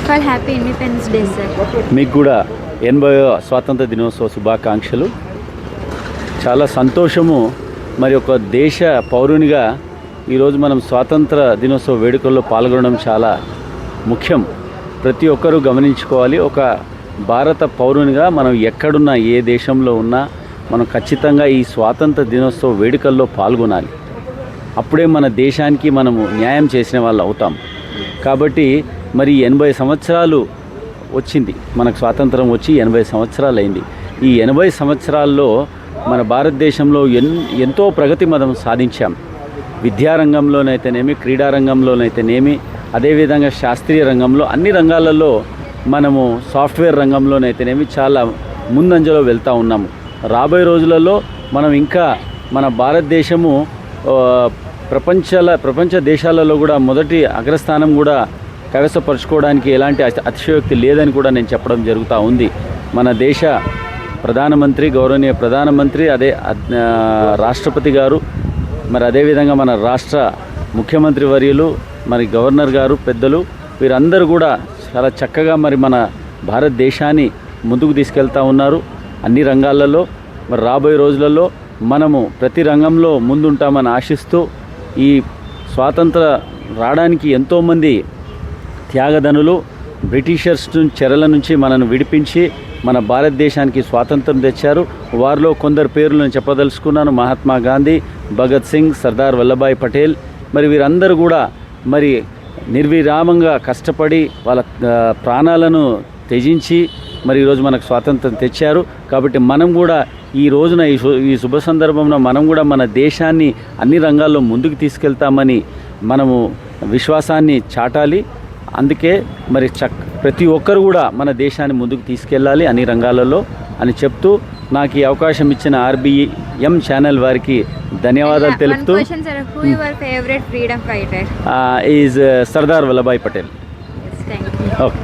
Of all happy independence day sir. మీకు కూడా 80వ స్వాతంత్ర దినోత్సవ శుభాకాంక్షలు. చాలా సంతోషము. మరి ఒక దేశ పౌరునిగా ఈరోజు మనం స్వాతంత్ర దినోత్సవ వేడుకల్లో పాల్గొనడం చాలా ముఖ్యం. ప్రతి ఒక్కరూ గమనించుకోవాలి. ఒక భారత పౌరునిగా మనం ఎక్కడున్నా, ఏ దేశంలో ఉన్నా మనం ఖచ్చితంగా ఈ స్వాతంత్ర దినోత్సవ వేడుకల్లో పాల్గొనాలి. అప్పుడే మన దేశానికి మనము న్యాయం చేసిన వాళ్ళు అవుతాం. కాబట్టి మరి 80 సంవత్సరాలు వచ్చింది, మనకు స్వాతంత్రం వచ్చి 80 సంవత్సరాలు అయింది. ఈ 80 సంవత్సరాల్లో మన భారతదేశంలో ఎంతో ప్రగతి మనం సాధించాం. విద్యారంగంలోనైతేనేమి, క్రీడారంగంలోనైతేనేమి, అదేవిధంగా శాస్త్రీయ రంగంలో, అన్ని రంగాలలో మనము సాఫ్ట్వేర్ రంగంలోనైతేనేమి చాలా ముందంజలో వెళ్తూ ఉన్నాము. రాబోయే రోజులలో మనం ఇంకా మన భారతదేశము ప్రపంచ దేశాలలో కూడా మొదటి అగ్రస్థానం కూడా కైవసపరుచుకోవడానికి ఎలాంటి అతిశయోక్తి లేదని కూడా నేను చెప్పడం జరుగుతూ ఉంది. మన దేశ ప్రధానమంత్రి, గౌరవనీయ ప్రధానమంత్రి, అదే రాష్ట్రపతి గారు, మరి అదేవిధంగా మన రాష్ట్ర ముఖ్యమంత్రి వర్యులు, మరి గవర్నర్ గారు, పెద్దలు, వీరందరూ కూడా చాలా చక్కగా మరి మన భారతదేశాన్ని ముందుకు తీసుకెళ్తూ ఉన్నారు అన్ని రంగాలలో. మరి రాబోయే రోజులలో మనము ప్రతి రంగంలో ముందుంటామని ఆశిస్తూ, ఈ స్వాతంత్ర రావడానికి ఎంతోమంది త్యాగధనులు బ్రిటిషర్స్ చెరల నుంచి మనను విడిపించి మన భారతదేశానికి స్వాతంత్రం తెచ్చారు. వారిలో కొందరు పేర్లు నేను చెప్పదలుచుకున్నాను. మహాత్మా గాంధీ, భగత్ సింగ్, సర్దార్ వల్లభాయ్ పటేల్. మరి వీరందరూ కూడా మరి నిర్విరామంగా కష్టపడి వాళ్ళ ప్రాణాలను త్యజించి మరి ఈరోజు మనకు స్వాతంత్రం తెచ్చారు. కాబట్టి మనం కూడా ఈ రోజున ఈ శుభ సందర్భంలో మనం కూడా మన దేశాన్ని అన్ని రంగాల్లో ముందుకు తీసుకెళ్తామని మనము విశ్వాసాన్ని చాటాలి. అందుకే మరి ప్రతి ఒక్కరు కూడా మన దేశాన్ని ముందుకు తీసుకెళ్ళాలి అన్ని రంగాలలో అని చెప్తూ, నాకు ఈ అవకాశం ఇచ్చిన RBM ఛానల్ వారికి ధన్యవాదాలు తెలుపుతూ, is Sardar Vallabhbhai Patel. Yes, thank you. Okay.